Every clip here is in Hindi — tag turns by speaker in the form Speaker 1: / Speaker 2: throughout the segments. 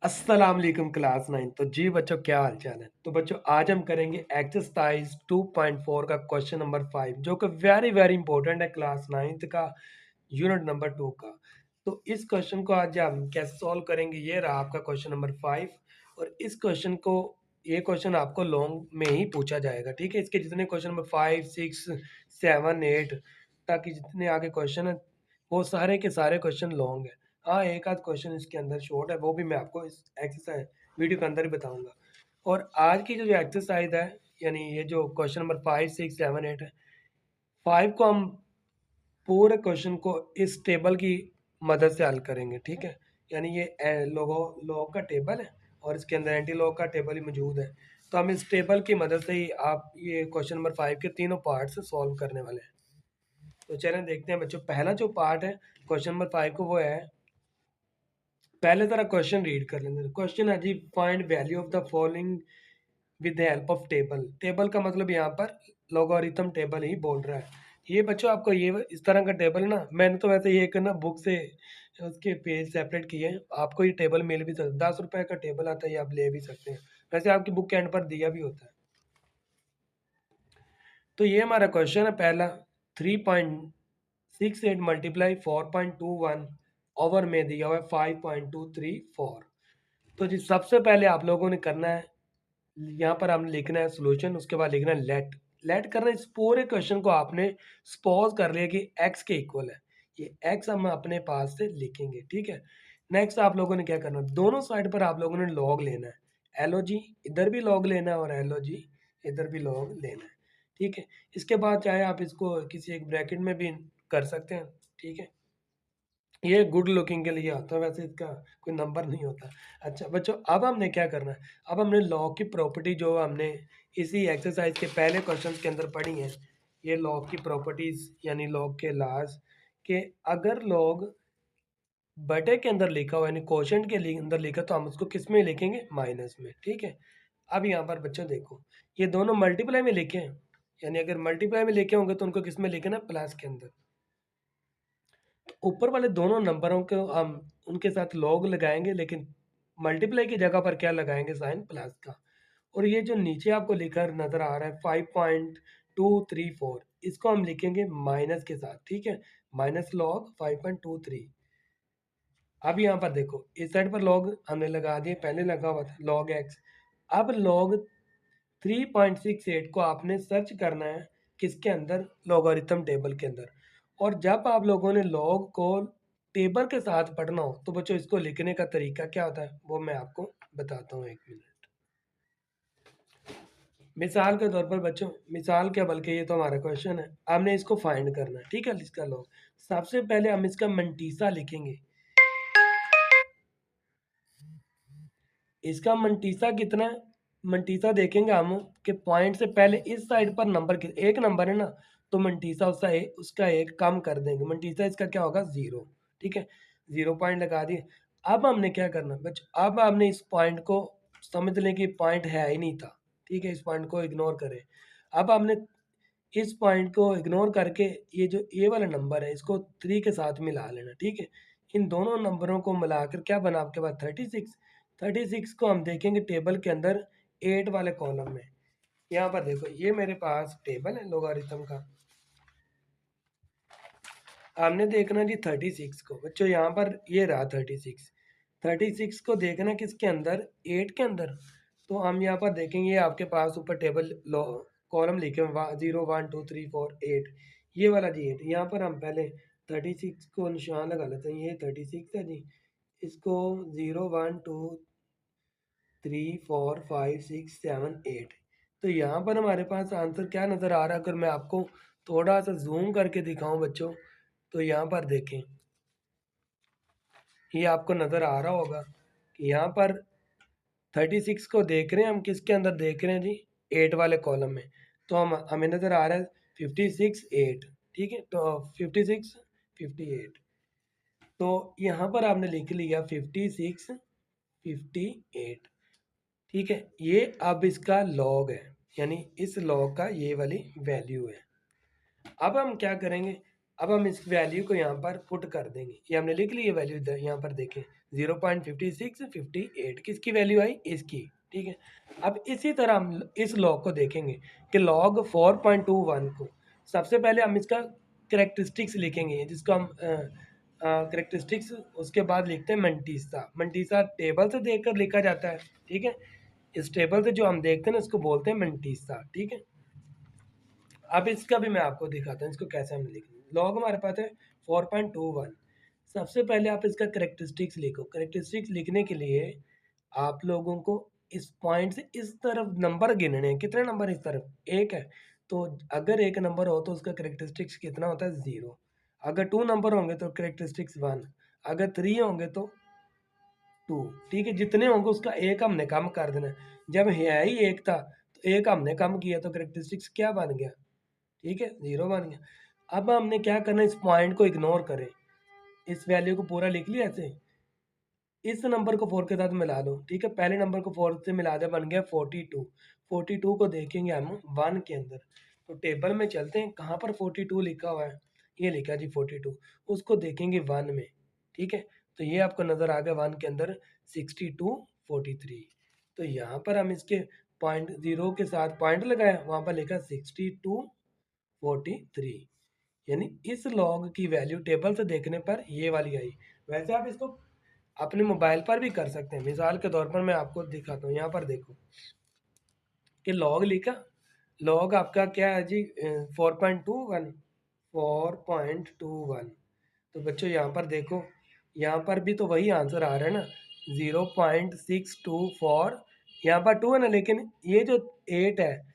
Speaker 1: अस्सलाम वालेकुम क्लास 9। तो जी बच्चों, क्या हाल चाल है। तो बच्चों, आज हम करेंगे एक्सरसाइज 2.4 का क्वेश्चन नंबर 5, जो कि वेरी वेरी इंपॉर्टेंट है क्लास 9th का, यूनिट नंबर 2 का। तो इस क्वेश्चन को आज हम कैसे सॉल्व करेंगे, ये रहा आपका क्वेश्चन नंबर 5। और इस क्वेश्चन को, ये क्वेश्चन आपको लॉन्ग में ही पूछा जाएगा, ठीक है। इसके जितने क्वेश्चन नंबर 5, 6, 7, 8 ताकि जितने आगे क्वेश्चन है, वो सारे के सारे क्वेश्चन लॉन्ग है। हाँ, एक आध क्वेश्चन इसके अंदर शॉर्ट है, वो भी मैं आपको इस एक्सरसाइज वीडियो के अंदर ही बताऊंगा। और आज की जो एक्सरसाइज है, यानी ये जो क्वेश्चन नंबर 5, 6, 7, 8 है, 5 को हम पूरे क्वेश्चन को इस टेबल की मदद से हल करेंगे, ठीक है। यानी ये लोगो लॉग का टेबल है और इसके अंदर एंटी लॉग का टेबल ही मौजूद है। तो हम इस टेबल की मदद से ही आप ये क्वेश्चन नंबर 5 के तीनों पार्ट से सॉल्व करने वाले हैं। तो चलें देखते हैं बच्चों, पहला जो पार्ट है क्वेश्चन नंबर 5 को, वो है, पहले तरह क्वेश्चन रीड कर लेंगे। क्वेश्चन है जी, find value of the following with the help of table. Table का मतलब यहाँ पर लॉगरिथम टेबल ही बोल रहा है। ये बच्चों आपको ये इस तरह का टेबल है ना, मैंने तो वैसे ये करना बुक से उसके पेज सेपरेट किए हैं। आपको ये टेबल मिल भी सकता है, 10 रुपए का टेबल आता है, ये आप ले भी सकते हैं। वैसे आपकी बुक के एंड पर दिया भी होता है। तो ये हमारा क्वेश्चन है पहला, 3.68 मल्टीप्लाई 4.21 ओवर में दिया हुआ है 5.234। तो जी सबसे पहले आप लोगों ने करना है, यहाँ पर हमने लिखना है सोल्यूशन, उसके बाद लिखना है लेट। लेट करना है, इस पूरे क्वेश्चन को आपने सपोज कर लिया कि एक्स के इक्वल है। ये एक्स हम अपने पास से लिखेंगे, ठीक है। नेक्स्ट आप लोगों ने क्या करना है, दोनों साइड पर आप लोगों ने लॉग लेना है। एल ओ जी इधर भी लॉग लेना है और एल ओ जी इधर भी लॉग लेना है, ठीक है। इसके बाद चाहे आप इसको किसी एक ब्रैकेट में भी कर सकते हैं, ठीक है। ये गुड लुकिंग के लिए आता है, वैसे इसका कोई नंबर नहीं होता। अच्छा बच्चों, अब हमने क्या करना है, अब हमने लॉग की प्रॉपर्टी जो हमने इसी एक्सरसाइज के पहले क्वेश्चन के अंदर पढ़ी है, ये लॉग की प्रॉपर्टीज यानी लॉग के लाज, के अगर लॉग बटे के अंदर लिखा हुआ यानी कोशेंट के अंदर लिखा, तो हम उसको किस में लिखेंगे, माइनस में, ठीक है। अब यहाँ पर बच्चों देखो, ये दोनों मल्टीप्लाई में लिखे हैं, यानी अगर मल्टीप्लाई में लिखे होंगे तो उनको किस में लिखे ना, प्लस के अंदर। ऊपर वाले दोनों नंबरों को हम उनके साथ लॉग लगाएंगे, लेकिन मल्टीप्लाई की जगह पर क्या लगाएंगे, साइन प्लस का। और ये जो नीचे आपको लिखा नजर आ रहा है 5.234, इसको हम लिखेंगे माइनस के साथ, ठीक है। Minus log 5.23। अब यहाँ पर देखो, इस साइड पर लॉग हमने लगा दिए, पहले लगा हुआ था लॉग एक्स। अब लॉग 3.68 को आपने सर्च करना है किसके अंदर, लॉगरिथम टेबल के अंदर। और जब आप लोगों ने लॉग को टेबल के साथ पढ़ना हो, तो बच्चों इसको लिखने का तरीका क्या होता है, वो मैं आपको बताता हूँ, एक मिनट। मिसाल के तौर पर बच्चों, मिसाल क्या बल्कि ये तो हमारा क्वेश्चन है, हमने इसको फाइंड करना है, ठीक है। इसका लॉग सबसे पहले हम इसका मंटीसा लिखेंगे। इसका मंटीसा कितना है, मंटीसा देखेंगे हम कि पॉइंट से पहले इस साइड पर नंबर एक नंबर है ना, तो मंटीसा उसका एक कम कर देंगे, मंटीसा इसका क्या होगा, 0, ठीक है। 0 पॉइंट लगा दिए। अब हमने क्या करना बच्चों, अब हमने इस पॉइंट को समझ लें कि पॉइंट है ही नहीं था, ठीक है, इस पॉइंट को इग्नोर करें। अब हमने इस पॉइंट को इग्नोर करके ये जो ए वाला नंबर है, इसको 3 के साथ मिला लेना, ठीक है। इन दोनों नंबरों को मिलाकर क्या बना आपके पास, 36। 36 को हम देखेंगे टेबल के अंदर 8 वाले कॉलम में। यहाँ पर देखो, ये मेरे पास टेबल है लोगारिथम का। हमने देखना जी 36 को, बच्चों यहाँ पर ये रहा 36। 36 को देखना किसके अंदर, 8 के अंदर। तो हम यहाँ पर देखेंगे, ये आपके पास ऊपर टेबल कॉलम लिखे हुए 0, 1, 2, 3, 4, 8, ये वाला जी 8। यहाँ पर हम पहले 36 को निशान लगा लेते हैं, ये 36 है जी। इसको 0, 1, 2, 3, 4, 5, 6, 7, 8। तो यहाँ पर हमारे पास आंसर क्या नज़र आ रहा है, अगर मैं आपको थोड़ा सा जूम करके दिखाऊं बच्चों, तो यहाँ पर देखें, ये आपको नज़र आ रहा होगा कि यहाँ पर 36 को देख रहे हैं हम, किसके अंदर देख रहे हैं जी, 8 वाले कॉलम में। तो हमें नज़र आ रहा है 56, 8, ठीक है। तो 56, 58। तो यहाँ पर आपने लिख लिया 56, 58, ठीक है। ये अब इसका लॉग है, यानी इस लॉग का ये वाली वैल्यू है। अब हम क्या करेंगे, अब हम इस वैल्यू को यहाँ पर पुट कर देंगे, ये हमने लिख ली है वैल्यू, यहाँ पर देखें 0.5658 किसकी वैल्यू आई? इसकी। ठीक है, अब इसी तरह हम इस लॉग को देखेंगे कि लॉग 4.21 को सबसे पहले हम इसका करेक्टरिस्टिक्स लिखेंगे, जिसको हम करेक्टरिस्टिक्स उसके बाद लिखते हैं मंटीसा। मंटीसा टेबल से देखकर लिखा जाता है। ठीक है, इस टेबल से जो हम देखते हैं ना उसको बोलते हैं मंटीसा। ठीक है, अब इसका भी मैं आपको दिखाता हूँ इसको कैसे हम लिखेंगे। लॉग हमारे पास है 4.21। सबसे पहले आप इसका करेक्टरिस्टिक्स लिखो। करेक्टरिस्टिक्स लिखने के लिए आप लोगों को इस पॉइंट से इस तरफ नंबर गिनने हैं। कितने नंबर इस तरफ? एक है, तो अगर एक नंबर हो तो उसका करेक्टरिस्टिक्स कितना होता है? 0। अगर 2 नंबर होंगे तो करेक्टरिस्टिक्स 1। अगर 3 होंगे तो 2। ठीक है, जितने होंगे उसका एक हमने कम कर देना है। जब है ही एक था तो एक हमने कम किया तो करेक्टरिस्टिक्स क्या बन गया? ठीक है, 0 बन गया। अब हमने क्या करना है, इस पॉइंट को इग्नोर करें। इस वैल्यू को पूरा लिख लिया ऐसे। इस नंबर को 4 के साथ मिला दो। ठीक है, पहले नंबर को 4 से मिला दे, बन गया 42। 42 को देखेंगे हम 1 के अंदर। तो टेबल में चलते हैं, कहाँ पर 42 लिखा हुआ है? ये लिखा जी 42। उसको देखेंगे 1 में। ठीक है, तो ये आपको नज़र आ गया 1 के अंदर 62 43। तो यहाँ पर हम इसके पॉइंट 0 के साथ पॉइंट लगाया, वहाँ पर लिखा 62 43। यानी इस लॉग की वैल्यू टेबल से देखने पर ये वाली आई। वैसे आप इसको अपने मोबाइल पर भी कर सकते हैं। मिसाल के तौर पर मैं आपको दिखाता हूँ, यहाँ पर देखो कि लॉग लिखा। लॉग आपका क्या है जी? 4.21। 4.21। तो बच्चों यहाँ पर देखो, यहाँ पर भी तो वही आंसर आ रहा है ना, 0.624। यहाँ पर 2 है ना, लेकिन ये जो 8 है,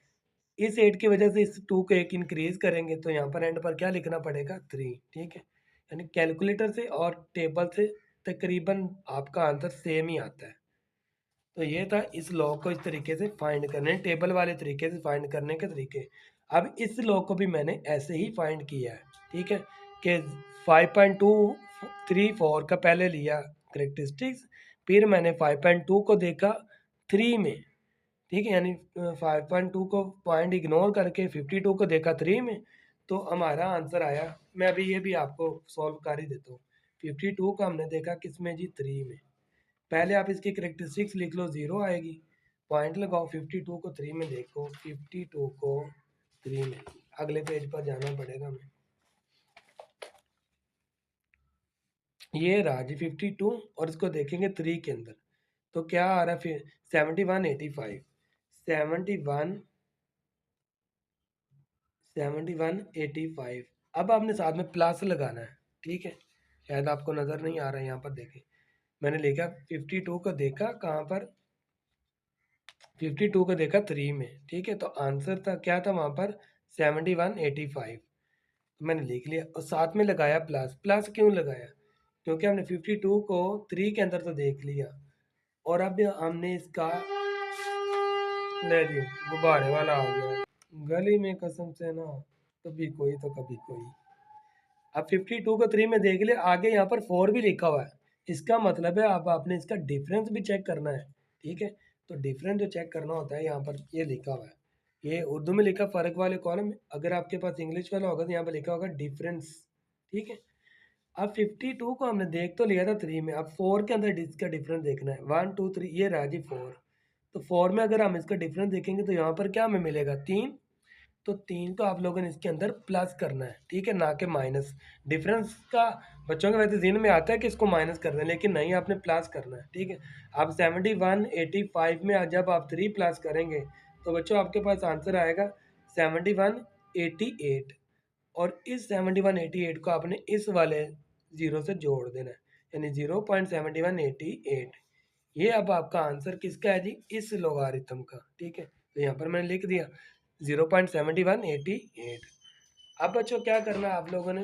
Speaker 1: इस 8 की वजह से इस 2 को एक इंक्रीज करेंगे तो यहाँ पर एंड पर क्या लिखना पड़ेगा? 3। ठीक है, यानी कैलकुलेटर से और टेबल से तकरीबन आपका आंसर सेम ही आता है। तो ये था इस लॉग को इस तरीके से फाइंड करने, टेबल वाले तरीके से फाइंड करने के तरीके। अब इस लॉग को भी मैंने ऐसे ही फाइंड किया है। ठीक है, कि 5.234 का पहले लिया करेक्टरिस्टिक्स, फिर मैंने 5.2 को देखा 3 में। ठीक है, यानी 5.2 को पॉइंट इग्नोर करके 52 को देखा 3 में, तो हमारा आंसर आया। मैं अभी ये भी आपको सॉल्व कर ही देता हूँ। 52 का हमने देखा किस में जी? 3 में। पहले आप इसकी करेक्टरिस्टिक्स लिख लो, 0 आएगी। पॉइंट लगाओ, 52 को 3 में देखो, 52 को 3 में। अगले पेज पर जाना पड़ेगा हमें। ये रहा जी 52, और इसको देखेंगे 3 के अंदर तो क्या आ रहा है फिर? 7185। 7185। अब आपने साथ में प्लस लगाना है। ठीक है, शायद आपको नज़र नहीं आ रहा है, यहाँ पर देखें। मैंने लिखा 52 को देखा कहाँ पर? 52 को देखा 3 में। ठीक है, तो आंसर था क्या था वहाँ पर? 7185। मैंने लिख लिया और साथ में लगाया प्लस। प्लस क्यों लगाया? क्योंकि हमने 52 को 3 के अंदर तो देख लिया, और अब हमने इसका, ले जी गुब्बारे वाला आ गया गली में कसम से ना, कभी कोई तो कभी कोई। अब 52 को 3 में देख लिया, आगे यहाँ पर 4 भी लिखा हुआ है। इसका मतलब है अब आपने इसका डिफरेंस भी चेक करना है। ठीक है, तो डिफरेंस जो चेक करना होता है, यहाँ पर ये लिखा हुआ है। ये उर्दू में लिखा फ़र्क वाले कॉलम। अगर आपके पास इंग्लिश वाला होगा तो यहाँ पर लिखा होगा डिफरेंस। ठीक है, अब 52 को हमने देख तो लिया था 3 में, अब 4 के अंदर इसका डिफरेंस देखना है। 1 2 3, ये रहा जी 4। तो 4 में अगर हम इसका डिफरेंस देखेंगे तो यहाँ पर क्या हमें मिलेगा? 3। तो 3 को आप लोगों ने इसके अंदर प्लस करना है। ठीक है, ना कि माइनस। डिफरेंस का बच्चों के वैसे ज़हन में आता है कि इसको माइनस कर दें, लेकिन नहीं, आपने प्लस करना है। ठीक है, अब 7185 में जब आप 3 प्लस करेंगे तो बच्चों आपके पास आंसर आएगा 7188। और इस 7188 को आपने इस वाले 0 से जोड़ देना है, यानी 0.7188। ये अब आपका आंसर किसका है जी? इस लोगारिथम का। ठीक है, तो यहाँ पर मैंने लिख दिया 0.7188। अब बच्चों क्या करना है आप लोगों ने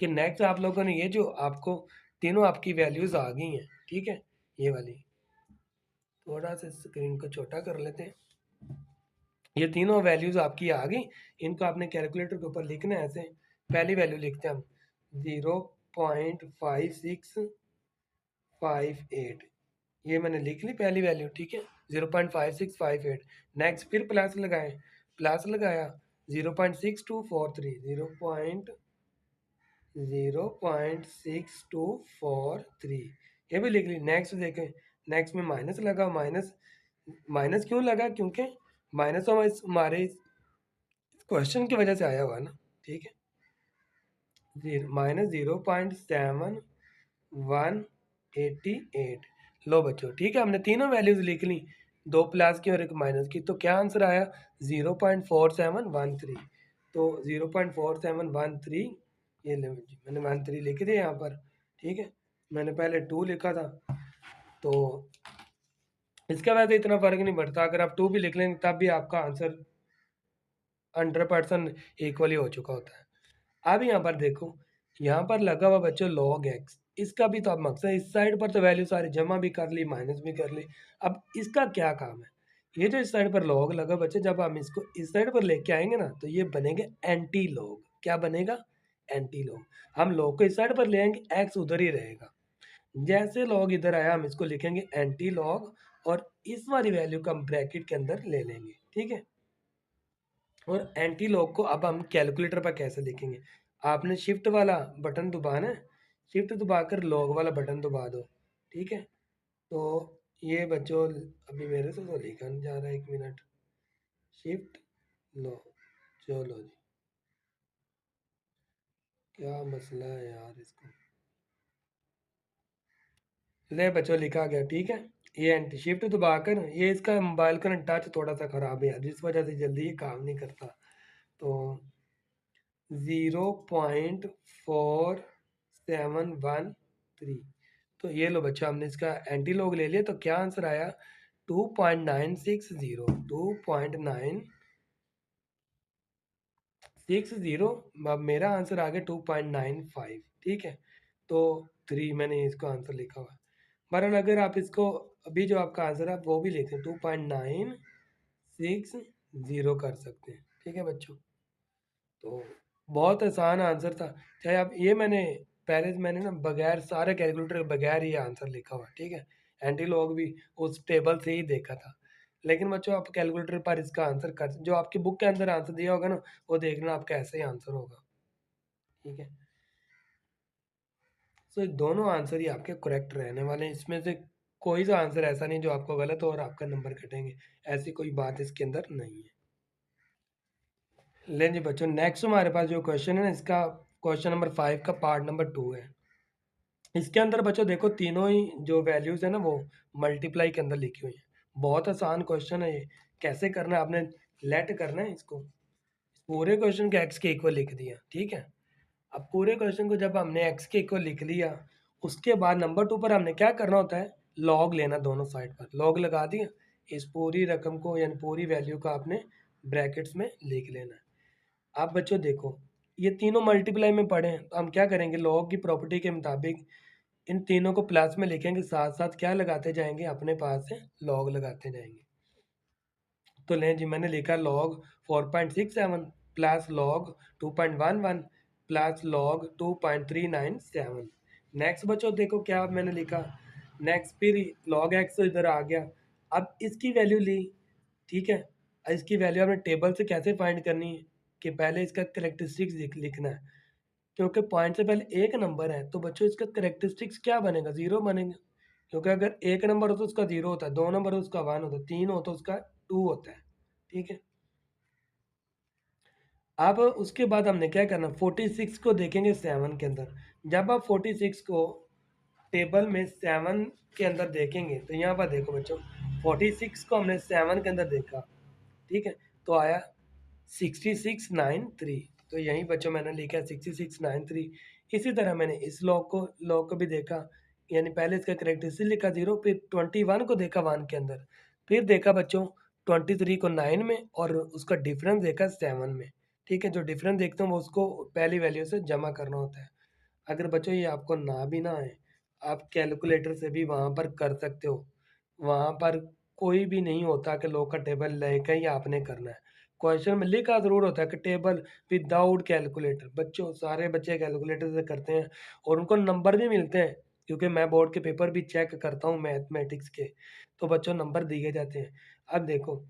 Speaker 1: कि नेक्स्ट आप लोगों ने ये जो आपको तीनों आपकी वैल्यूज आ गई हैं। ठीक है, ये वाली, थोड़ा सा स्क्रीन को छोटा कर लेते हैं। ये तीनों वैल्यूज आपकी आ गई, इनको आपने कैलकुलेटर के ऊपर लिखना है ऐसे। पहली वैल्यू लिखते हैं हम 0.5658। ये मैंने लिख ली पहली वैल्यू। ठीक है, 0.5658। नेक्स्ट फिर प्लस लगाएं, प्लस लगाया 0.6243, 0.6243, ये भी लिख ली। नेक्स्ट देखें, नेक्स्ट में माइनस लगा, माइनस माइनस क्यों लगा, क्योंकि माइनस तो हमारे क्वेश्चन की वजह से आया हुआ ना, ठीक है। -0.7188। लो बच्चों, ठीक है, हमने तीनों वैल्यूज लिख ली, दो प्लस की और एक माइनस की, तो क्या आंसर आया 0.4713। तो 0.4713, ये ले जी, मैंने 13 लिख दिया यहाँ पर, ठीक है। मैंने पहले 2 लिखा था, तो इसका वैसे इतना फर्क नहीं पड़ता, अगर आप 2 भी लिख लेंगे तब भी आपका आंसर 100% इक्वली हो चुका होता है। अब यहाँ पर देखो, यहाँ पर लगा हुआ बच्चों log x, इसका भी तो अब मकसद, इस साइड पर तो वैल्यू सारी जमा भी कर ली, माइनस भी कर ली। अब इसका क्या काम है, ये जो इस साइड पर log लगा बच्चे, जब हम इसको इस साइड पर लेके आएंगे ना, तो ये बनेगा एंटी log। क्या बनेगा, एंटी log। हम log को इस साइड पर ले आएंगे, x उधर ही रहेगा। जैसे log इधर आया, हम इसको लिखेंगे एंटी log, और इस वाली वैल्यू को हम ब्रैकेट के अंदर ले लेंगे, ठीक है। और एंटी लॉग को अब हम कैलकुलेटर पर कैसे लिखेंगे, आपने शिफ्ट वाला बटन दबाना है, शिफ्ट दबाकर लॉग वाला बटन दबा दो, ठीक है। तो ये बच्चों, अभी मेरे से तो लिखा नहीं जा रहा है, 1 मिनट। शिफ्ट लो, चलो जी, क्या मसला है यार इसको। ले बच्चों, लिखा गया, ठीक है। ये एंटी शिफ्ट दबाकर, ये इसका मोबाइल का टच थोड़ा सा खराब है, जिस वजह से जल्दी ये काम नहीं करता। तो 0.4713, तो ये लो बच्चा, हमने इसका एंटी लॉग ले लिया, तो क्या आंसर आया 2.960, 2.960। अब मेरा आंसर आ गया 2.95, ठीक है। तो 3 मैंने इसको आंसर लिखा हुआ है। बहरहाल अगर आप इसको अभी जो आपका आंसर है आप वो भी लिखें, 2.960 कर सकते हैं, ठीक है बच्चों। तो बहुत आसान आंसर था। चाहे आप ये, मैंने ना बगैर सारे कैलकुलेटर के बगैर ये आंसर लिखा हुआ है, ठीक है। एंटी लॉग भी उस टेबल से ही देखा था। लेकिन बच्चों, आप कैलकुलेटर पर इसका आंसर कर, जो आपकी बुक के अंदर आंसर दिया होगा ना, वो देखना आपका ऐसे ही आंसर होगा, ठीक है। तो दोनों आंसर ही आपके करेक्ट रहने वाले हैं, इसमें से कोई सा आंसर ऐसा नहीं जो आपको गलत हो और आपका नंबर कटेंगे, ऐसी कोई बात इसके अंदर नहीं है। लें जी बच्चों, नेक्स्ट हमारे पास जो क्वेश्चन है ना, इसका क्वेश्चन नंबर 5 का पार्ट नंबर 2 है। इसके अंदर बच्चों देखो, तीनों ही जो वैल्यूज है ना, वो मल्टीप्लाई के अंदर लिखी हुई है। बहुत आसान क्वेश्चन है ये। कैसे करना है, आपने लेट करना है इसको, पूरे क्वेश्चन को एक्स के इक्वल लिख दिया, ठीक है। अब पूरे क्वेश्चन को जब हमने एक्स के इक्वल लिख लिया, उसके बाद नंबर 2 पर हमने क्या करना होता है, लॉग लेना, दोनों साइड पर लॉग लगा दिया, इस पूरी रकम को यानी पूरी वैल्यू को आपने ब्रैकेट्स में लिख लेना है। आप बच्चों देखो, ये तीनों मल्टीप्लाई में पढ़े हैं, तो हम क्या करेंगे, लॉग की प्रॉपर्टी के मुताबिक इन तीनों को प्लस में लिखेंगे, साथ साथ क्या लगाते जाएंगे, अपने पास से लॉग लगाते जाएंगे। तो लें जी, मैंने लिखा log 4.67 plus log 2.11 plus log 2.397। Next बच्चों देखो क्या मैंने लिखा, नेक्स्ट फिर लॉग एक्स तो इधर आ गया। अब इसकी वैल्यू ली, ठीक है। इसकी वैल्यू आपने टेबल से कैसे फाइंड करनी है, कि पहले इसका करेक्टरिस्टिक्स लिखना है, क्योंकि पॉइंट से पहले एक नंबर है, तो बच्चों इसका करेक्टरिस्टिक्स क्या बनेगा, जीरो बनेगा। क्योंकि अगर एक नंबर हो तो उसका जीरो होता है, दो नंबर हो उसका वन होता है, तीन हो तो उसका टू होता है, ठीक है। अब उसके बाद हमने क्या करना, 46 को देखेंगे 7 के अंदर। जब आप 46 को टेबल में 7 के अंदर देखेंगे, तो यहाँ पर देखो बच्चों, 46 को हमने 7 के अंदर देखा, ठीक है, तो आया 6693। तो यहीं बच्चों मैंने लिखा है 6693। इसी तरह मैंने इस लॉग को भी देखा, यानी पहले इसका करेक्टरिस्टिक लिखा 0, फिर 21 को देखा 1 के अंदर, फिर देखा बच्चों 23 को 9 में, और उसका डिफरेंस देखा 7 में, ठीक है। जो डिफरेंस देखते हैं वो उसको पहली वैल्यू से जमा करना होता है। अगर बच्चों ये आपको ना भी ना आए, आप कैलकुलेटर से भी वहाँ पर कर सकते हो। वहाँ पर कोई भी नहीं होता कि लॉग का टेबल लेकर ही आपने करना है। क्वेश्चन में लिखा ज़रूर होता है कि टेबल विदाउट कैलकुलेटर। बच्चों, सारे बच्चे कैलकुलेटर से करते हैं और उनको नंबर भी मिलते हैं, क्योंकि मैं बोर्ड के पेपर भी चेक करता हूँ मैथमेटिक्स के, तो बच्चों नंबर दिए जाते हैं। अब देखो,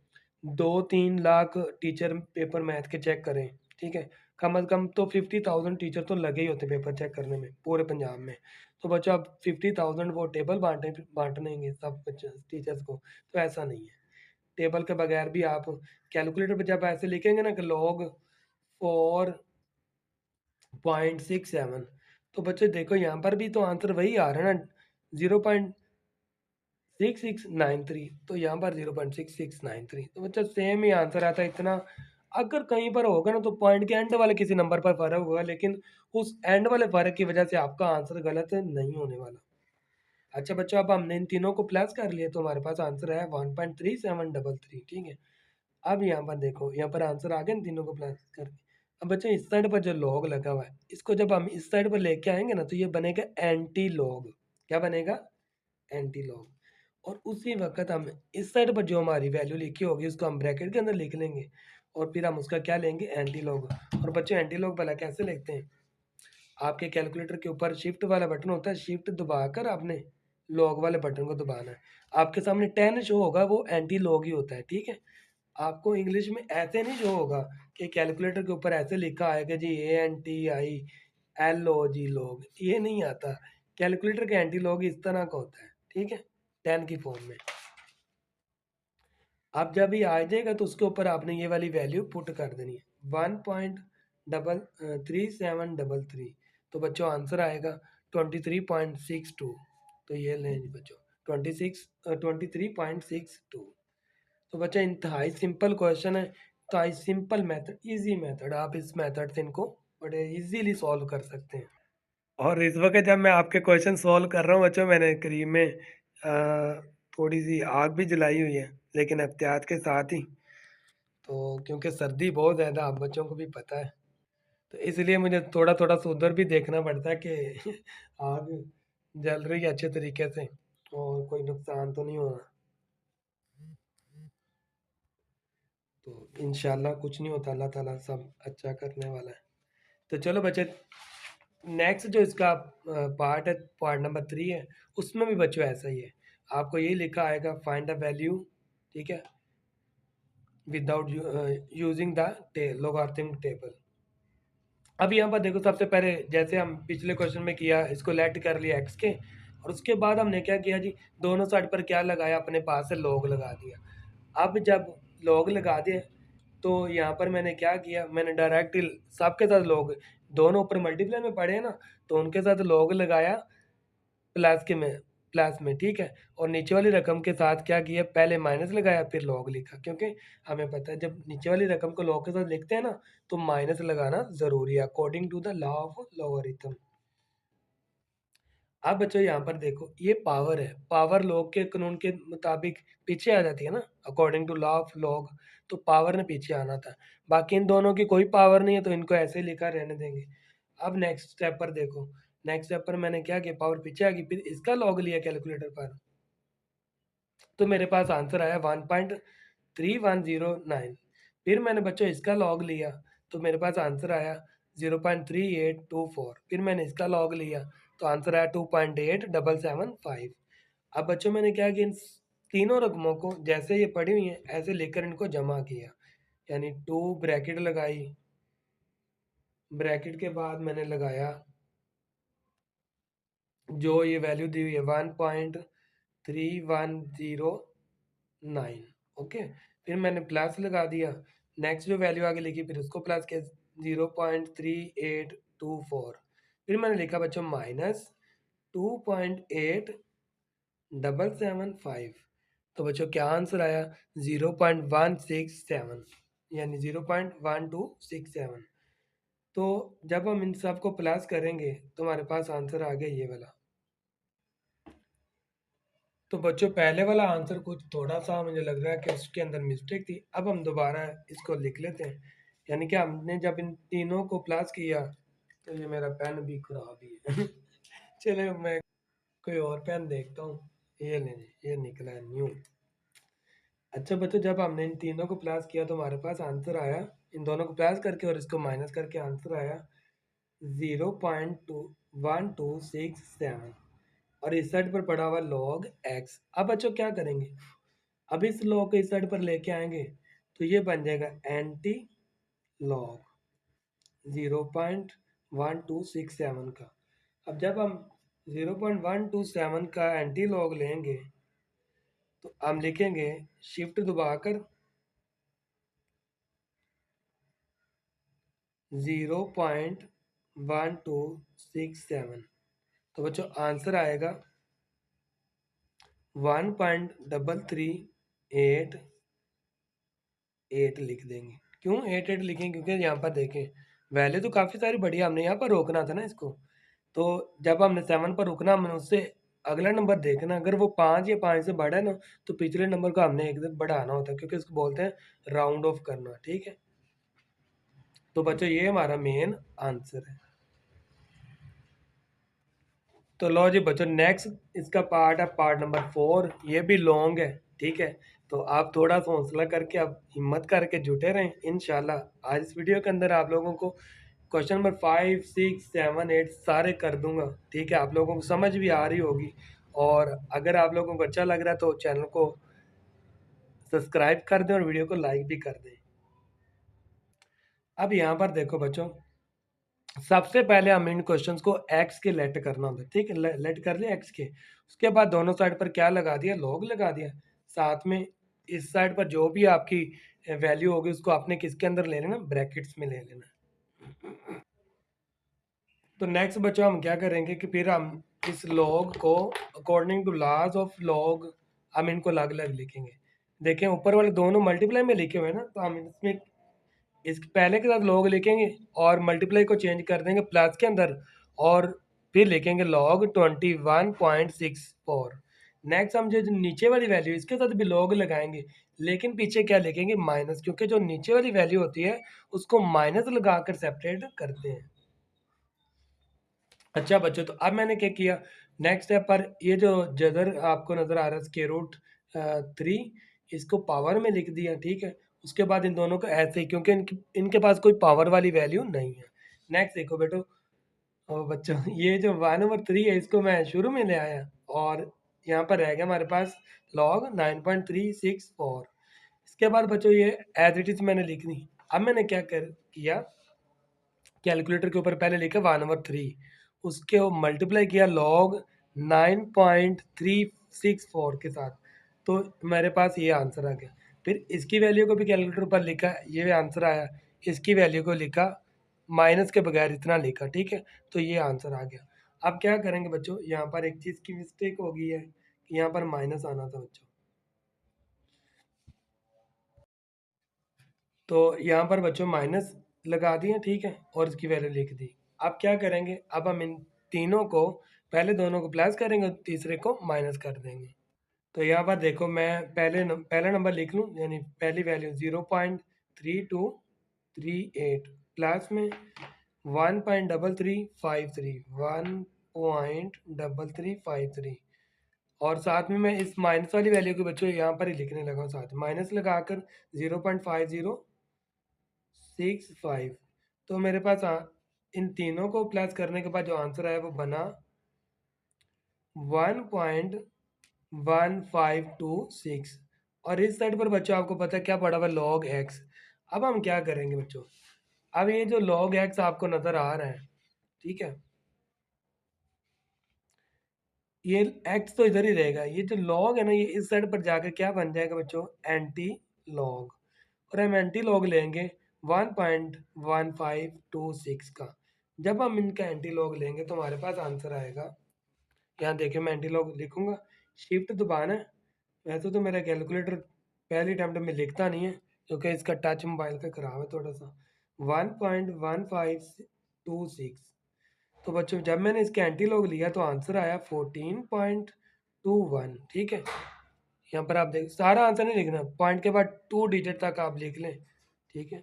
Speaker 1: 2-3 लाख टीचर पेपर मैथ के चेक करें, ठीक है, कम से कम तो 50,000 टीचर तो लगे ही होते हैं पेपर चेक करने में पूरे पंजाब में। तो बच्चों अब 50,000 वो टेबल बाँटेंगे सब बच्चे टीचर्स को, तो ऐसा नहीं है। टेबल के बगैर भी आप कैलकुलेटर पे जब ऐसे लिखेंगे ना कि लॉग 4.67, तो बच्चे देखो यहाँ पर भी तो आंसर वही आ रहा है ना, 0.6693, तो यहाँ पर 0.6693, तो बच्चा सेम ही आंसर आता है इतना। अगर कहीं पर होगा ना तो पॉइंट के एंड वाले किसी नंबर पर फर्क होगा, लेकिन उस एंड वाले फर्क की वजह से आपका आंसर गलत नहीं होने वाला। अच्छा बच्चों, अब हमने इन तीनों को प्लस कर लिया तो हमारे पास आंसर है 1.3733, ठीक है। अब यहाँ पर देखो, यहाँ पर आंसर आ गया ना तीनों को प्लस करके। अब बच्चों इस साइड पर जो लॉग लगा हुआ है, इसको जब हम इस साइड पर लेके आएंगे ना तो ये बनेगा एंटी लॉग। क्या बनेगा? Anti log. और उसी वक्त हम इस साइड पर जो हमारी वैल्यू लिखी होगी उसको हम ब्रैकेट के अंदर लिख लेंगे, और फिर हम उसका क्या लेंगे? Anti log. और बच्चों एंटी लॉग भला कैसे लिखते हैं? आपके कैलकुलेटर के ऊपर शिफ्ट वाला बटन होता है, शिफ्ट दबाकर आपने लॉग वाले बटन को दबाना है। आपके सामने 10 शो होगा, वो एंटी लॉग ही होता है, ठीक है। आपको इंग्लिश में ऐसे नहीं शो होगा कि कैलकुलेटर के ऊपर ऐसे लिखा आएगा जी ANTI LOG लॉग, ये नहीं आता। कैलकुलेटर का एंटी लॉग इस तरह का होता है, ठीक है, 10 की फॉर्म में। अब जब ये आ जाएगा तो उसके ऊपर आपने ये वाली वैल्यू पुट कर देनी है, 1.3733। तो बच्चों आंसर आएगा 23.62। तो ये लें जी बच्चों, 23.62। तो बच्चा इंतहाई सिंपल क्वेश्चन है, इंतहाई सिंपल मेथड, इजी मेथड, आप इस मेथड से इनको बड़े इजीली सॉल्व कर सकते हैं। और इस वक्त जब मैं आपके क्वेश्चन सॉल्व कर रहा हूँ बच्चों, मैंने करीब में थोड़ी सी आग भी जलाई हुई है, लेकिन एहतियात के साथ ही। तो क्योंकि सर्दी बहुत ज़्यादा, आप बच्चों को भी पता है, तो इसलिए मुझे थोड़ा थोड़ा सा उधर भी देखना पड़ता है कि आग जल रही है अच्छे तरीके से और कोई नुकसान तो नहीं हो रहा। तो इंशाल्लाह कुछ नहीं होता, अल्लाह ताला सब अच्छा करने वाला है। तो चलो बच्चे, नेक्स्ट जो इसका पार्ट है, पार्ट नंबर 3 है, उसमें भी बच्चों ऐसा ही है। आपको यही लिखा आएगा फाइंड द वैल्यू, ठीक है, without using the logarithm table. अब यहाँ पर देखो, सबसे पहले जैसे हम पिछले क्वेश्चन में किया, इसको लेट कर लिया एक्स के, और उसके बाद हमने क्या किया जी, दोनों साइड पर क्या लगाया, अपने पास से लॉग लगा दिया। अब जब लॉग लगा दिए तो यहाँ पर मैंने क्या किया, मैंने डायरेक्ट सबके साथ लॉग, दोनों ऊपर मल्टीप्लाई में पड़े हैं ना, तो उनके साथ लॉग लगाया प्लस के में, प्लस में, ठीक है। और नीचे वाली रकम के साथ क्या किया, पहले माइनस लगाया फिर लॉग लिखा, क्योंकि हमें पता है जब नीचे वाली रकम को लॉग के साथ लिखते हैं ना तो माइनस लगाना जरूरी है, according to the law of logarithm. अब बच्चों यहाँ पर देखो, ये पावर है, पावर लॉग के कानून के मुताबिक पीछे आ जाती है ना, according to law of log, तो पावर ने पीछे आना था। बाकी इन दोनों की कोई पावर नहीं है, तो इनको ऐसे ही लिखा रहने देंगे। अब नेक्स्ट स्टेप पर देखो, नेक्स्ट स्टेप पर मैंने क्या किया, पावर पीछे आ गई, फिर इसका लॉग लिया कैलकुलेटर पर, तो मेरे पास आंसर आया 1.3109। फिर मैंने बच्चों इसका लॉग लिया, तो मेरे पास आंसर आया 0.3824। फिर मैंने इसका लॉग लिया तो आंसर आया 2.8775। अब बच्चों मैंने क्या किया, इन तीनों रकमों को जैसे ये पड़ी हुई हैं ऐसे लेकर इनको जमा किया, यानी 2 ब्रैकेट लगाई, ब्रैकेट के बाद मैंने लगाया जो ये वैल्यू दी हुई है 1.3109, ओके। फिर मैंने प्लस लगा दिया, नेक्स्ट जो वैल्यू आगे लिखी फिर उसको प्लस किया 0.3824। फिर मैंने लिखा बच्चों माइनस 2.8775। तो बच्चों क्या आंसर आया, 0.167, यानी 0.1267। तो जब हम इन सब को प्लस करेंगे तो हमारे पास आंसर आ गया ये वाला। तो बच्चों पहले वाला आंसर कुछ थोड़ा सा मुझे लग रहा है कि उसके अंदर मिस्टेक थी, अब हम दोबारा इसको लिख लेते हैं। यानी कि हमने जब इन तीनों को प्लस किया, तो ये मेरा पेन भी खराब ही है चले मैं कोई और पेन देखता हूँ। ये ले जी, ये निकला है न्यू। अच्छा बच्चों, जब हमने इन तीनों को प्लस किया तो हमारे पास आंसर आया, इन दोनों को प्लस करके और इसको माइनस करके आंसर आया 0.1267। और इस साइड पर पड़ा हुआ लॉग एक्स। अब बच्चों क्या करेंगे, अब इस लॉग को इस साइड पर लेके आएंगे तो ये बन जाएगा एंटी लॉग, 0.1267 का। अब जब हम 0.127 का एंटी लॉग लेंगे तो हम लिखेंगे शिफ्ट दबाकर 0.1267। तो बच्चों आंसर आएगा 1.338 लिख देंगे। क्यों 88 लिखेंगे? क्योंकि यहाँ पर देखें वैल्यू तो काफ़ी सारी बढ़िया, हमने यहाँ पर रोकना था ना इसको। तो जब हमने 7 पर रुकना, हमने उससे अगला नंबर देखना, अगर वो 5 या 5 से बड़ा है ना तो पिछले नंबर को हमने एक दिन बढ़ाना होता है, क्योंकि इसको बोलते हैं राउंड ऑफ करना। ठीक है, तो बच्चों ये हमारा मेन आंसर है। तो लो जी बच्चों, नेक्स्ट इसका पार्ट है पार्ट नंबर 4। ये भी लॉन्ग है, ठीक है। तो आप थोड़ा सा हौसला करके, आप हिम्मत करके जुटे रहें। इंशाल्लाह आज इस वीडियो के अंदर आप लोगों को क्वेश्चन नंबर 5, 6, 7, 8 सारे कर दूंगा। ठीक है, आप लोगों को समझ भी आ रही होगी। और अगर आप लोगों को अच्छा लग रहा है तो चैनल को सब्सक्राइब कर दें और वीडियो को लाइक भी कर दें। अब यहाँ पर देखो बच्चों, सबसे पहले हम इन क्वेश्चंस को एक्स के लेट करना होता है। ठीक है, लेट कर लिया एक्स के। उसके बाद दोनों साइड पर क्या लगा दिया? लॉग लगा दिया। साथ में इस साइड पर जो भी आपकी वैल्यू होगी उसको आपने किसके अंदर ले लेना? ब्रैकेट्स में ले लेना। तो नेक्स्ट बच्चों हम क्या करेंगे कि फिर हम इस लॉग को according to laws of log हम इनको अलग अलग लिखेंगे। देखें ऊपर वाले दोनों मल्टीप्लाई में लिखे हुए हैं ना, तो हम इसमें इस पहले के साथ लॉग लिखेंगे और मल्टीप्लाई को चेंज कर देंगे प्लस के अंदर, और फिर लिखेंगे लॉग 21.64। नेक्स्ट हम जो नीचे वाली वैल्यू इसके साथ भी लॉग लगाएंगे, लेकिन पीछे क्या लिखेंगे? माइनस, क्योंकि जो नीचे वाली वैल्यू होती है उसको माइनस लगाकर सेपरेट करते हैं। अच्छा बच्चों, तो अब मैंने क्या किया, नेक्स्ट स्टेप पर ये जो जदर आपको नजर आ रहा है स्क्वायर रूट 3, इसको पावर में लिख दिया। ठीक है, उसके बाद इन दोनों को ऐसे ही, क्योंकि इनके पास कोई पावर वाली वैल्यू नहीं है। नेक्स्ट देखो बेटो, बच्चों ये जो 1/3 है इसको मैं शुरू में ले आया, और यहाँ पर रह गया हमारे पास लॉग 9.364। इसके बाद बच्चों ये एज इट इज मैंने लिख दी। अब मैंने क्या किया, कैलकुलेटर के ऊपर पहले लिखा 1/3, उसके मल्टीप्लाई किया लॉग 9.364 के साथ, तो मेरे पास ये आंसर आ गया। फिर इसकी वैल्यू को भी कैलकुलेटर पर लिखा, ये आंसर आया। इसकी वैल्यू को लिखा, माइनस के बगैर इतना लिखा। ठीक है, तो ये आंसर आ गया। अब क्या करेंगे बच्चों, यहाँ पर एक चीज़ की मिस्टेक हो गई है कि यहाँ पर माइनस आना था बच्चों, तो यहाँ पर बच्चों माइनस लगा दिए। ठीक है, और इसकी वैल्यू लिख दी। अब क्या करेंगे, अब हम इन तीनों को, पहले दोनों को प्लस करेंगे और तीसरे को माइनस कर देंगे। तो यहाँ पर देखो मैं पहला नंबर लिख लूँ, यानी पहली वैल्यू 0.3238 प्लस में 1.3353 और साथ में मैं इस माइनस वाली वैल्यू को बच्चों यहाँ पर ही लिखने लगा हूँ, साथ माइनस लगाकर 0.5065। तो मेरे पास इन तीनों को प्लस करने के बाद जो आंसर आया वो बना 1.1526। और इस साइड पर बच्चों आपको पता है क्या पड़ा हुआ? Log x. अब हम क्या करेंगे बच्चों, अब ये जो लॉग एक्स आपको नजर आ रहा है, ठीक है, ये एक्स तो इधर ही रहेगा, ये जो लॉग है ना ये इस साइड पर जाकर क्या बन जाएगा बच्चों? Anti log. और हम एंटी लॉग लेंगे 1.1526 का। जब हम इनका एंटी लॉग लेंगे तो हमारे पास आंसर आएगा, यहाँ देखिए मैं एंटी लॉग लिखूंगा, शिफ्ट दबाना है। वैसे तो मेरा कैलकुलेटर पहली अटेम्प्ट में लिखता नहीं है, क्योंकि इसका टच मोबाइल का खराब है थोड़ा सा। 1.1526। तो बच्चों जब मैंने इसके एंटी लॉग लिया तो आंसर आया 14.21। ठीक है, यहाँ पर आप देख, सारा आंसर नहीं लिखना, पॉइंट के बाद 2 डिजिट तक आप लिख लें। ठीक है,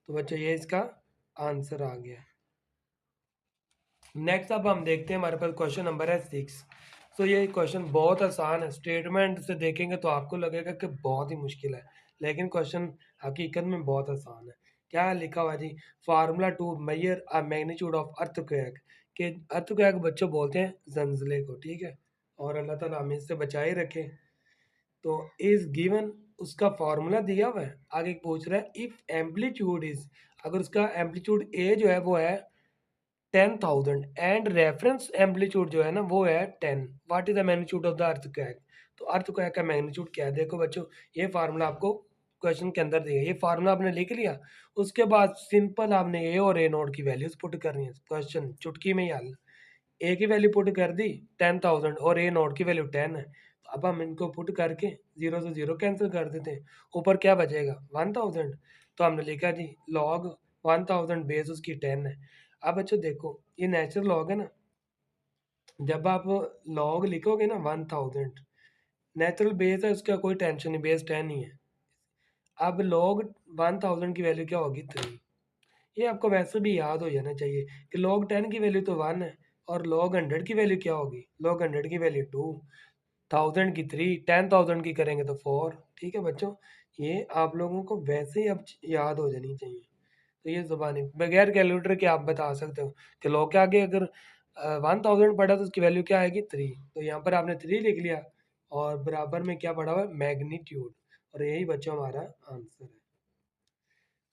Speaker 1: तो बच्चों ये इसका आंसर आ गया। नेक्स्ट अब हम देखते हैं, हमारे पास क्वेश्चन नंबर है 6। तो ये क्वेश्चन बहुत आसान है, स्टेटमेंट से देखेंगे तो आपको लगेगा कि बहुत ही मुश्किल है, लेकिन क्वेश्चन हकीकत में बहुत आसान है। क्या लिखा हुआ है जी? Formula to measure a magnitude of earthquake, कि अर्थक्वेक बच्चों बोलते हैं जंजले को। ठीक है, और अल्लाह ताला हमें इससे बचाए रखे। तो इज गिवन उसका फॉर्मूला दिया हुआ है, आगे पूछ रहा है इफ एम्पलीट्यूड इज, अगर उसका एम्पलीट्यूड ए जो है वो है 10,000 एंड रेफरेंस एम्पलीट्यूड जो है ना वो है 10, what is the magnitude of the earthquake. तो अर्थक्वेक का मैग्नीट्यूड क्या है, देखो बच्चों ये फार्मूला आपको क्वेश्चन के अंदर दिया है, ये फार्मूला आपने लिख लिया, उसके बाद सिंपल आपने ए और ए नोट की वैल्यूज पुट करनी है, क्वेश्चन चुटकी में ही हल। ए की वैल्यू पुट कर दी 10,000 और ए नोट की वैल्यू 10 है, तो अब हम इनको पुट करके जीरो से जीरो कैंसिल कर देते हैं, ऊपर क्या बचेगा 1000, तो हमने लिखा जी लॉग 1000 बेस उसकी 10 है। अब बच्चों देखो ये नेचुरल लॉग है ना, जब आप लॉग लिखोगे ना 1000, नेचुरल बेस है उसका कोई टेंशन नहीं, बेस 10 ही है। अब लॉग 1000 की वैल्यू क्या होगी 3, ये आपको वैसे भी याद हो जाना चाहिए कि log 10 की वैल्यू तो 1 है, और log 100 की वैल्यू क्या होगी, log 100 की वैल्यू 2, 1000 की 3, 10,000 की करेंगे तो 4। ठीक है बच्चों, ये आप लोगों को वैसे ही अब याद हो जानी चाहिए। तो ये ज़ुबानी बगैर कैलकुलेटर के आप बता सकते हो कि log के आगे अगर 1000 पढ़ा तो उसकी वैल्यू क्या आएगी 3, तो यहाँ पर आपने 3 लिख लिया, और बराबर में क्या पड़ा हुआ है मैग्नीट्यूड, और यही बच्चों हमारा आंसर है।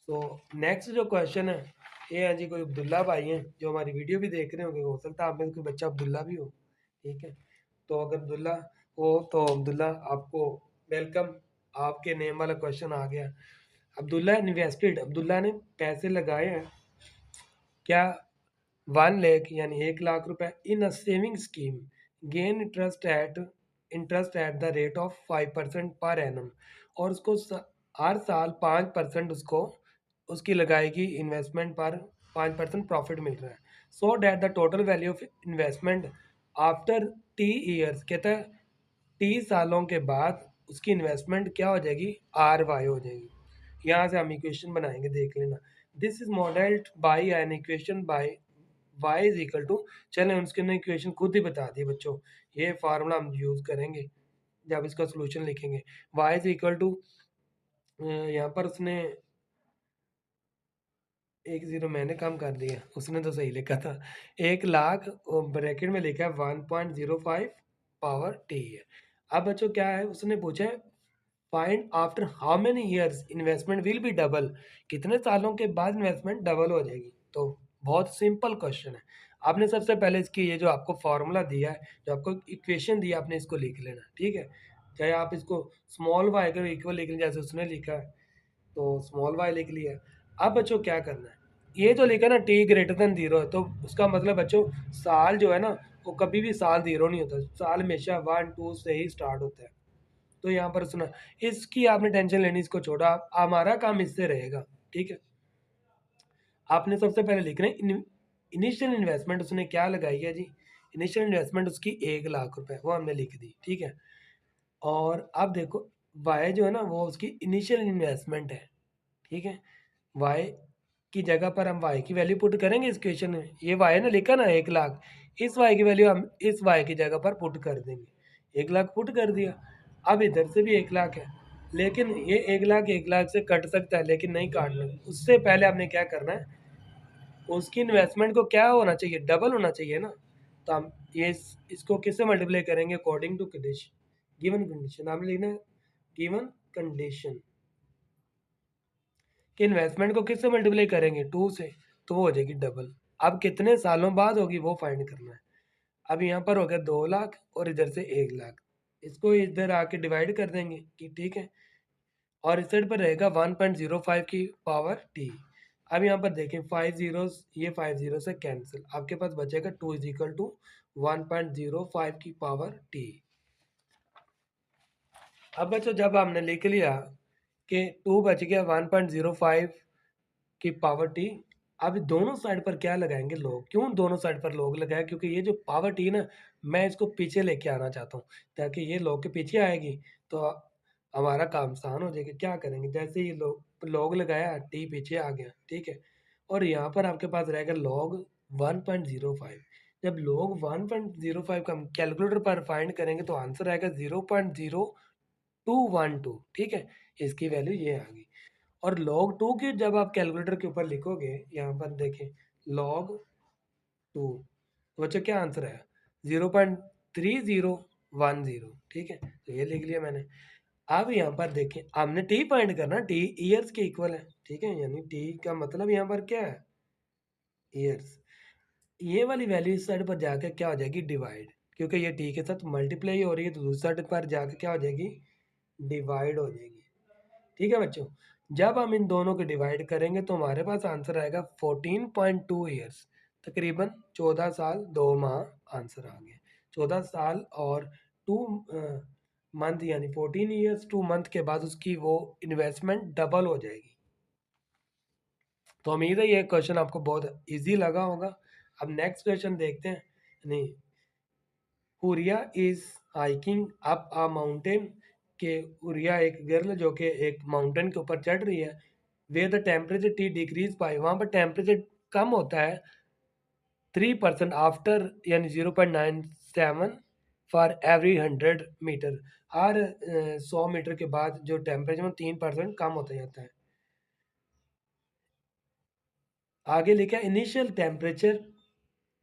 Speaker 1: तो नेक्स्ट जो क्वेश्चन है ये है जी, कोई अब्दुल्ला भाई हैं जो हमारी वीडियो भी देख रहे होंगे, हो सकता है आप में से कोई बच्चा अब्दुल्ला भी हो। ठीक है, तो अगर अब्दुल्ला हो तो अब्दुल्ला आपको वेलकम, आपके नेम वाला क्वेश्चन आ गया। अब्दुल्ला इन्वेस्टेड, अब्दुल्ला ने पैसे लगाए हैं क्या 1 लाख यानी 1 लाख रुपए in a saving scheme, gain interest at the rate of 5% per annum, और उसको हर साल 5% उसको उसकी लगाएगी इन्वेस्टमेंट पर 5% प्रॉफिट मिल रहा है, so that the total value of investment after T years, कहता है 30 सालों के बाद उसकी इन्वेस्टमेंट क्या हो जाएगी RY हो जाएगी। यहाँ से हम इक्वेशन बनाएंगे, देख लेना। This is modelled by an equation by y is equal to, चलें उसके इक्वेशन खुद ही बता दिए बच्चों, ये फार्मूला हम यूज करेंगे जब इसका सोल्यूशन लिखेंगे। वाई इज इक्वल टू, यहाँ पर उसने एक जीरो मैंने कम कर दिया, उसने तो सही लिखा था 1 लाख, ब्रैकेट में लिखा है 1.05 पावर टी है। अब बच्चों क्या है उसने पूछा है find after how many years investment will be double, कितने सालों के बाद इन्वेस्टमेंट डबल हो जाएगी। तो बहुत सिंपल क्वेश्चन है, आपने सबसे पहले इसकी ये जो आपको फॉर्मूला दिया है, जो आपको इक्वेशन दिया आपने इसको लिख लेना। ठीक है, चाहे आप इसको स्मॉल वाई का इक्वल लिख लें जैसे उसने लिखा है, तो स्मॉल वाई लिख लिया। अब बच्चों क्या करना है, ये जो लिखा है ना टी ग्रेटर देन जीरो है, तो उसका मतलब बच्चों साल जो है ना वो कभी भी साल जीरो नहीं होता, साल हमेशा 1 2 से ही स्टार्ट होता है। तो यहाँ पर सुना, इसकी आपने टेंशन लेनी, इसको छोड़ा, हमारा काम इससे रहेगा। ठीक है, आपने सबसे पहले लिखना है इनिशियल इन्वेस्टमेंट उसने क्या लगाई है जी, इनिशियल इन्वेस्टमेंट उसकी 1 लाख रुपए, वो हमने लिख दी। ठीक है, और अब देखो वाई जो है ना वो उसकी इनिशियल इन्वेस्टमेंट है। ठीक है, वाई की जगह पर हम वाई की वैल्यू पुट करेंगे इस क्वेश्चन में, ये वाई ने लिखा ना 1 लाख, इस वाई की वैल्यू हम इस वाई की जगह पर पुट कर देंगे, 1 लाख पुट कर दिया। अब इधर से भी 1 लाख है, लेकिन ये 1 लाख 1 लाख से कट सकता है लेकिन नहीं काटना, उससे पहले आपने क्या करना है, उसकी इन्वेस्टमेंट को क्या होना चाहिए डबल होना चाहिए ना, तो हम ये इसको किससे मल्टीप्लाई करेंगे according to condition, given condition हम लिखना है, गिवन कंडीशन कि इन्वेस्टमेंट को किससे मल्टीप्लाई करेंगे 2 से, तो वो हो जाएगी डबल। अब कितने सालों बाद होगी वो फाइंड करना है। अब यहाँ पर हो गया 2 लाख और इधर से 1 लाख, इसको इधर आके डिवाइड कर देंगे कि ठीक है, और इस साइड पर रहेगा 1.05 की पावर टी। अब यहाँ पर देखें 5 जीरो, ये 5 जीरो से कैंसिल, आपके पास बचेगा 2 इज इक्वल टू 1.05 की पावर टी। अब बच्चों जब हमने लिख लिया कि 2 बच गया 1.05 की पावर टी, अब दोनों साइड पर क्या लगाएंगे लोग, क्यों दोनों साइड पर लोग लगाए, क्योंकि ये जो पावर टी ना मैं इसको पीछे लेके आना चाहता हूँ, ताकि ये लोग के पीछे आएगी तो हमारा काम आसान हो जाएगा। क्या करेंगे, जैसे ये लोग लगाया टी पीछे आ गया। ठीक है, और यहाँ पर आपके पास रहेगा लॉग 1.05, जब लॉग 1.05 का हम कैलकुलेटर पर फाइंड करेंगे तो आंसर आएगा 0.0212। ठीक है, इसकी वैल्यू ये आ गई। और log 2 की जब आप कैलकुलेटर के ऊपर लिखोगे, यहाँ पर देखें log 2, तो बच्चों क्या आंसर है 0.3010। ठीक है, तो ये लिख लिया मैंने। अब यहाँ पर देखें, हमने टी फाइंड करना, टी ईयर्स के इक्वल है, ठीक है, यानी टी का मतलब यहाँ पर क्या है, ईयर्स। ये वाली वैल्यू इस साइड पर जाकर क्या हो जाएगी, डिवाइड, क्योंकि ये टी के साथ मल्टीप्लाई हो रही है तो दूसरी साइड पर जाकर क्या हो जाएगी, डिवाइड हो जाएगी। ठीक है बच्चों, जब हम इन दोनों को डिवाइड करेंगे तो हमारे पास आंसर आएगा 14.2 ईयर्स, तकरीबन 14 साल 2 माह आंसर आ गया। 14 साल और 2 मंथ यानी 14 ईयर्स 2 मंथ के बाद उसकी वो इन्वेस्टमेंट डबल हो जाएगी। तो उम्मीद है ये क्वेश्चन आपको बहुत इजी लगा होगा। अब नेक्स्ट क्वेश्चन देखते हैं। नहीं, Huriya is hiking up a mountain, के हुरिया एक गर्ल जो कि एक माउंटेन के ऊपर चढ़ रही है, way the temperature T decrease by, वहाँ पर टेम्परेचर कम होता है 3% आफ्टर, यानी 0.97 फॉर एवरी 100 मीटर, हर 100 मीटर के बाद जो टेम्परेचर में 3% कम होता जाता है। आगे लिखा है initial temperature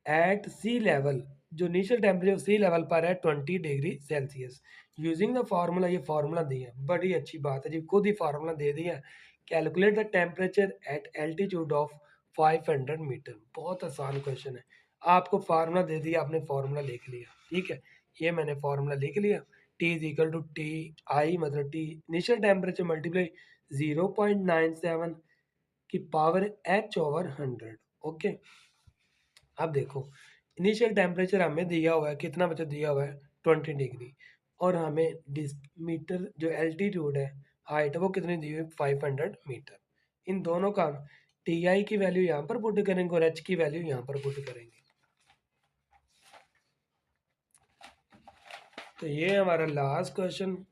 Speaker 1: at sea level, जो इनिशियल टेम्परेचर सी लेवल पर है 20 degree Celsius, using the formula, ये फार्मूला दिया, बड़ी अच्छी बात है जी, खुद ही फार्मूला दे दिया। Calculate the temperature at altitude of 500 metre, बहुत आसान क्वेश्चन है। आपको फार्मूला दे दिया, आपने फार्मूला लिख लिया, ठीक है, ये मैंने फार्मूला लिख लिया। T is equal to T I, मतलब टी इनिशियल टेम्परेचर मल्टीप्लाई 0.97 की पावर एच ओवर 100। ओके, अब देखो, इनिशियल टेम्परेचर हमें दिया हुआ है, कितना बच्चा दिया हुआ है, 20 डिग्री, और हमें मीटर जो एल्टीट्यूड है, हाइट है, वो कितनी दी हुई है, 500 मीटर। इन दोनों का टी आई की वैल्यू यहाँ पर पुट करेंगे और एच की वैल्यू यहाँ पर पुट करेंगे। तो ये हमारा लास्ट क्वेश्चन,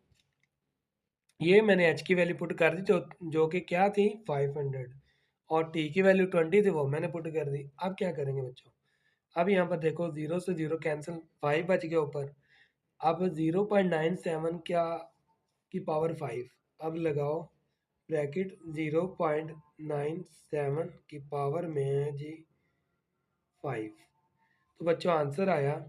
Speaker 1: ये मैंने एच की वैल्यू पुट कर दी, जो कि क्या थी, 500, और टी की वैल्यू 20 थी, वो मैंने पुट कर दी। अब क्या करेंगे बच्चों, अब यहाँ पर देखो, जीरो से जीरो कैंसिल, 5 बच गया ऊपर। अब 0.97 क्या की पावर 5, अब लगाओ ब्रैकेट, 0.97 की पावर में है जी 5। तो बच्चों आंसर आया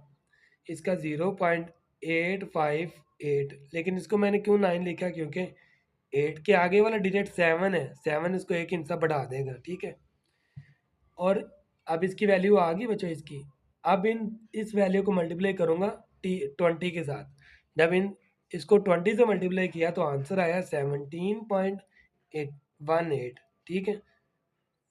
Speaker 1: इसका 0.858, लेकिन इसको मैंने क्यों 9 लिखा, क्योंकि 8 के आगे वाला डिजिट 7 है, 7 इसको एक हिस्सा बढ़ा देगा, ठीक है। और अब इसकी वैल्यू आ गई बच्चों इसकी। अब इन इस वैल्यू को मल्टीप्लाई करूंगा 20 के साथ, जब इन इसको 20 से मल्टीप्लाई किया तो आंसर आया 17.818, ठीक है,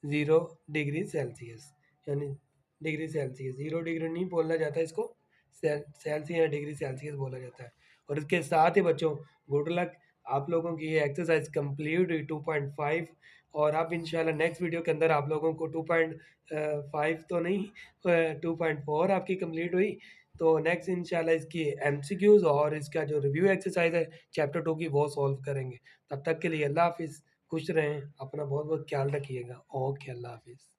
Speaker 1: 0 डिग्री सेल्सियस, यानी डिग्री सेल्सियस, 0 डिग्री नहीं बोला जाता इसको, सेल्सियस या डिग्री सेल्सियस बोला जाता है। और इसके साथ ही बच्चों, गुड लक, आप लोगों की ये एक्सरसाइज कंप्लीट हुई 2.5। और अब इंशाल्लाह नेक्स्ट वीडियो के अंदर आप लोगों को 2.5 तो नहीं, 2.4 आपकी कंप्लीट हुई। तो नेक्स्ट इंशाल्लाह इसकी एमसीक्यूज और इसका जो रिव्यू एक्सरसाइज है चैप्टर 2 की, वो सॉल्व करेंगे। तब तक के लिए अल्लाह हाफिज़, खुश रहें, अपना बहुत बहुत ख्याल रखिएगा। ओके, अल्लाह हाफिज़।